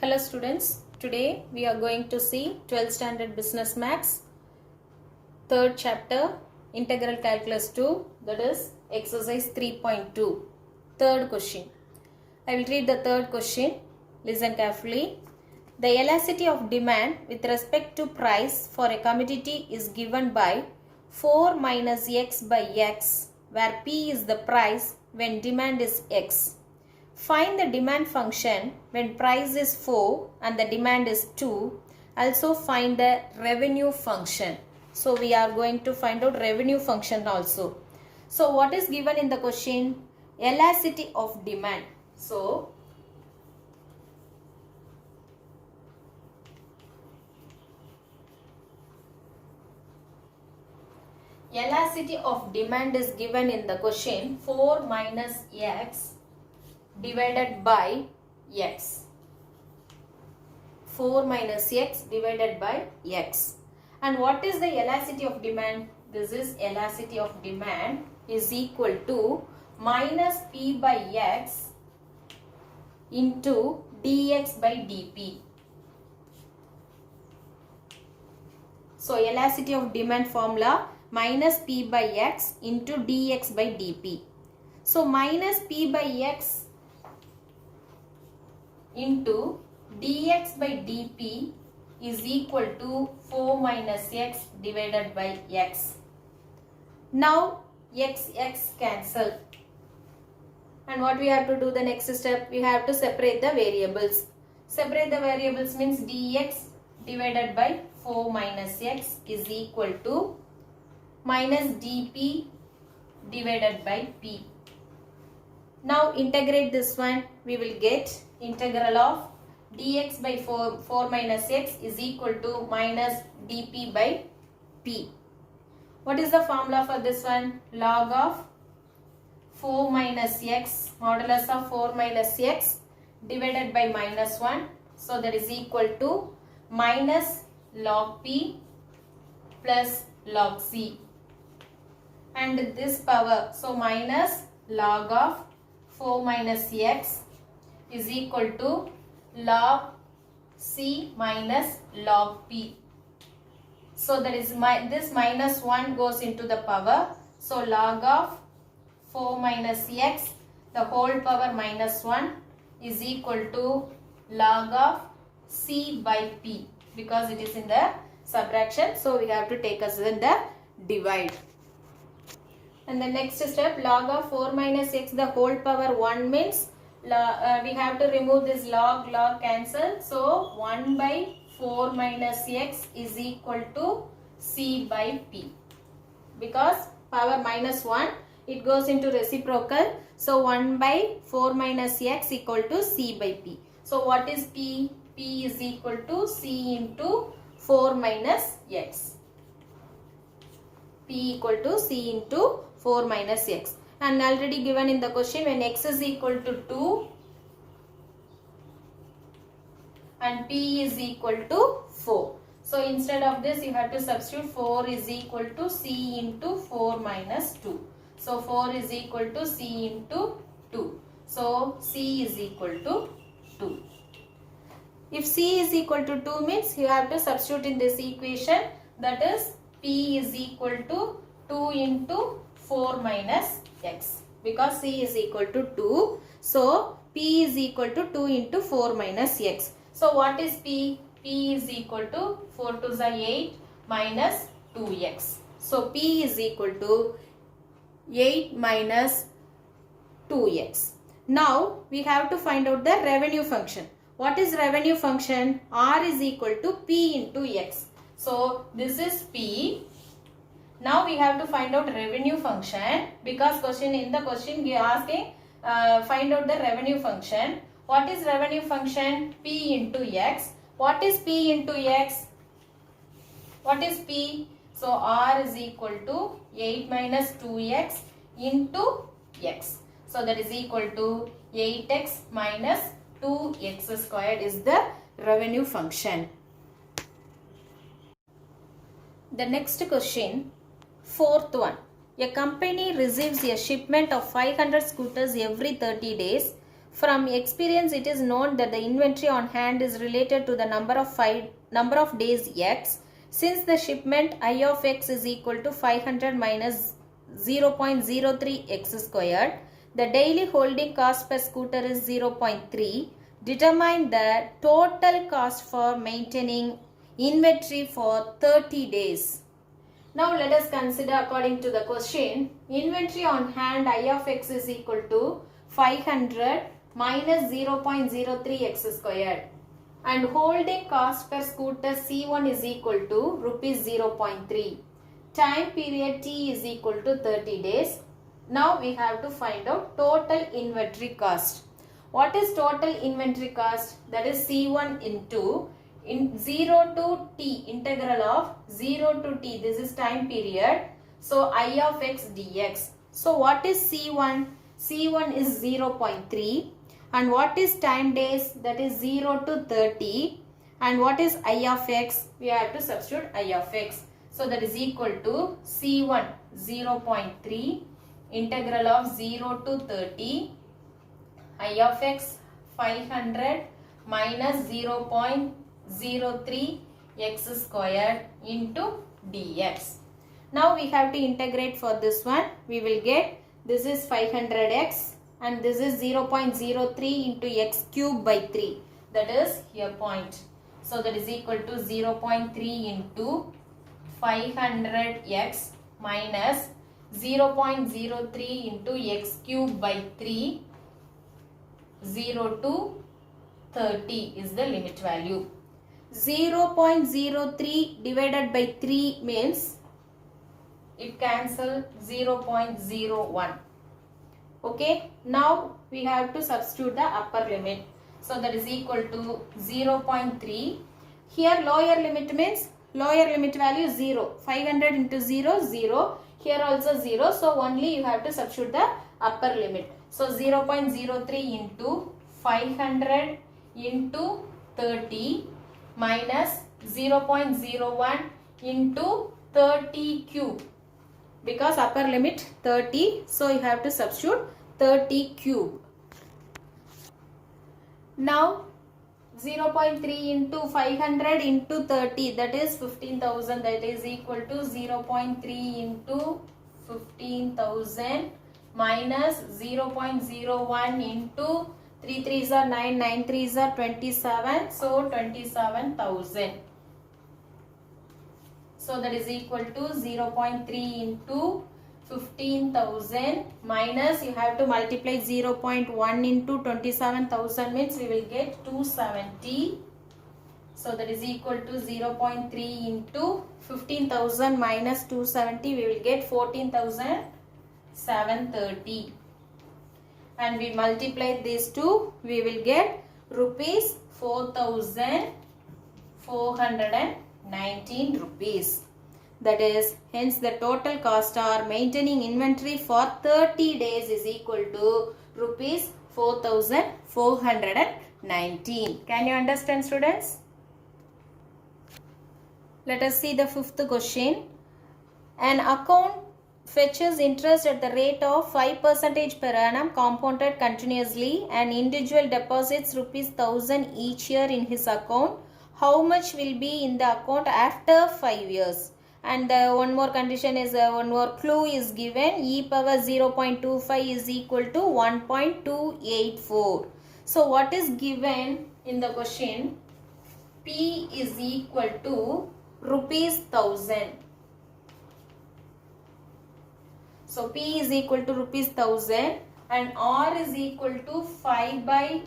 Hello students, today we are going to see 12th standard business maths, third chapter, integral calculus 2, that is exercise 3.2, third question. I will read the third question, listen carefully. The elasticity of demand with respect to price for a commodity is given by 4 minus x by x, where p is the price when demand is x. Find the demand function when price is 4 and the demand is 2. Also find the revenue function. So we are going to find out revenue function also. So what is given in the question? Elasticity of demand. So elasticity of demand is given in the question 4 minus x divided by x. 4 minus x divided by x. And what is the elasticity of demand? This is elasticity of demand is equal to minus p by x into dx by dp. So elasticity of demand formula minus p by x into dx by dp. So minus p by x into dx by dp is equal to 4 minus x divided by x. Now x cancel. And what we have to do the next step? We have to separate the variables. Separate the variables means dx divided by 4 minus x is equal to minus dp divided by p. Now integrate this one, we will get integral of dx by 4 minus x is equal to minus dp by p. What is the formula for this one? Log of 4 minus x, modulus of 4 minus x divided by minus 1. So that is equal to minus log p plus log c. And this power, so minus log of 4 minus x is equal to log c minus log p. So that is this minus 1 goes into the power. So log of 4 minus x, the whole power minus 1 is equal to log of c by p, because it is in the subtraction. So we have to take as in the divide. And the next step, log of 4 minus x the whole power 1 means we have to remove this log cancel. So 1 by 4 minus x is equal to c by p. Because power minus 1, it goes into reciprocal. So 1 by 4 minus x equal to c by p. So what is p? P is equal to c into 4 minus x. P equal to c into 4 minus x. And already given in the question, when x is equal to 2 and p is equal to 4. So instead of this, you have to substitute 4 is equal to c into 4 minus 2. So 4 is equal to c into 2. So c is equal to 2. If c is equal to 2 means you have to substitute in this equation, that is p is equal to 2 into 4 minus x, because c is equal to 2. So p is equal to 2 into 4 minus x. So what is p? P is equal to 4 to the 8 minus 2x. So p is equal to 8 minus 2x. Now we have to find out the revenue function. What is revenue function? R is equal to p into x. So this is p. Now we have to find out revenue function, because in the question we are asking find out the revenue function. What is revenue function? P into x. What is p into x? What is p? So R is equal to 8 minus 2x into x. So that is equal to 8x minus 2x squared is the revenue function. The next question, fourth one. A company receives a shipment of 500 scooters every 30 days From experience, it is known that the inventory on hand is related to the number of days x. Since the shipment I of x is equal to 500 minus 0.03 x squared, the daily holding cost per scooter is 0.3. Determine the total cost for maintaining inventory for 30 days. Now let us consider according to the question. Inventory on hand I of x is equal to 500 minus 0.03 x squared, and holding cost per scooter C1 is equal to rupees 0.3. Time period T is equal to 30 days. Now we have to find out total inventory cost. What is total inventory cost? That is C1 into 0 to T, integral of 0 to T. This is time period. So I of x dx. So what is C1? C1 is 0.3. And what is time days? That is 0 to 30. And what is I of x? We have to substitute I of x. So that is equal to C1 0.3 integral of 0 to 30. I of x 500 minus 0.03 x squared into dx. Now we have to integrate for this one. We will get this is 500x and this is 0.03 into x cube by 3. That is here point. So that is equal to 0.3 into 500x minus 0.03 into x cube by 3. 0 to 30 is the limit value. 0.03 divided by 3 means it cancels 0.01. Okay, now we have to substitute the upper limit. So that is equal to 0.3. Here lower limit means lower limit value 0. 500 into 0, 0. Here also 0. So only you have to substitute the upper limit. So 0.03 into 500 into 30 minus 0.01 into 30 cube. Because upper limit 30, so you have to substitute 30 cube. Now 0.3 into 500 into 30, that is 15,000, that is equal to 0.3 into 15,000 minus 0.01 into 3 3s are 9, 9 3s are 27, so 27,000. So that is equal to 0.3 into 15,000 minus you have to multiply 0.1 into 27,000 means we will get 270. So that is equal to 0.3 into 15,000 minus 270, we will get 14,730. And we multiply these two, we will get rupees 4,419 rupees. That is, hence the total cost or maintaining inventory for 30 days is equal to rupees 4,419. Can you understand, students? Let us see the fifth question. An account fetches interest at the rate of 5% per annum compounded continuously, and individual deposits rupees 1,000 each year in his account. How much will be in the account after 5 years? And one more condition is, one more clue is given, e power 0.25 is equal to 1.284. So what is given in the question? P is equal to rupees 1,000. So P is equal to rupees 1,000 and R is equal to 5 by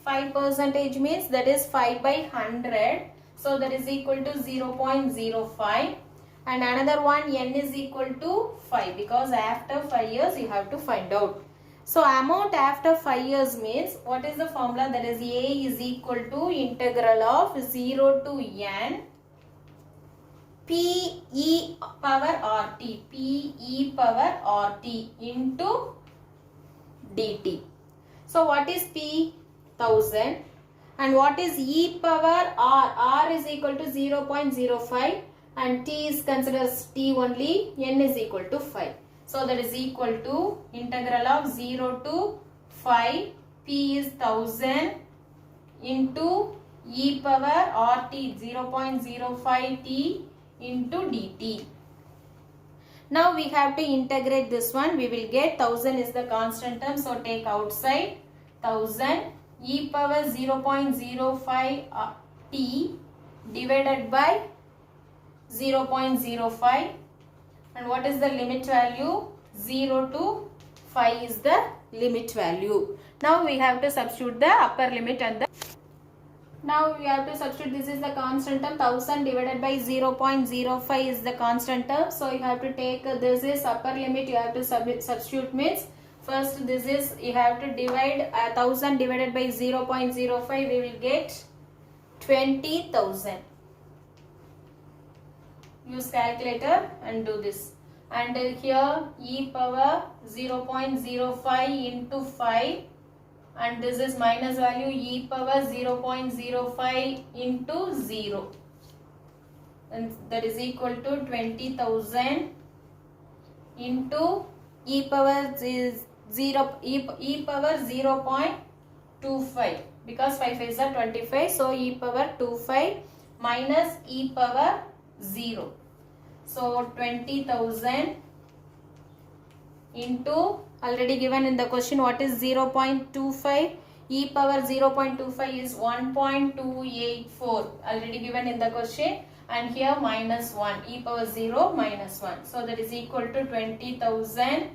5% means that is 5 by 100. So that is equal to 0.05. And another one, N is equal to 5 because after 5 years you have to find out. So amount after 5 years means what is the formula? That is A is equal to integral of 0 to N P e power RT, P e power RT into dt. So what is P? 1,000. And what is e power R? R is equal to 0.05 and T is considered as T only, N is equal to 5. So that is equal to integral of 0 to 5 P is 1000 into e power RT 0.05 t into dt. Now we have to integrate this one. We will get 1000 is the constant term. So take outside 1000 e power 0.05 t divided by 0.05. And what is the limit value? 0 to 5 is the limit value. Now we have to substitute the upper limit and the now we have to substitute. This is the constant term. 1000 divided by 0.05 is the constant term. So you have to take this is upper limit. You have to substitute means first this is you have to divide 1000 divided by 0.05. We will get 20,000. Use calculator and do this. And here e power 0.05 into 5. And this is minus value e power 0.05 into 0, and that is equal to 20,000 into e power is 0 e power 0.25 because 5 is 25, so e power 25 minus e power 0, so 20,000 into already given in the question what is 0.25, e power 0.25 is 1.284 already given in the question, and here minus 1 e power 0 minus 1, so that is equal to 20,000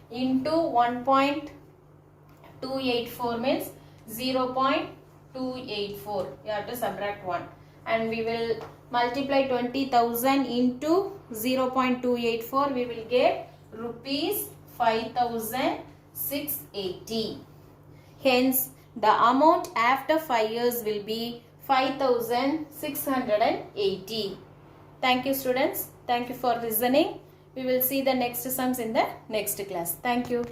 into 1.284 means 0.284. You have to subtract 1 and we will multiply 20,000 into 0.284. We will get rupees 5,680. Hence, the amount after 5 years will be 5,680. Thank you, students. Thank you for listening. We will see the next sums in the next class. Thank you.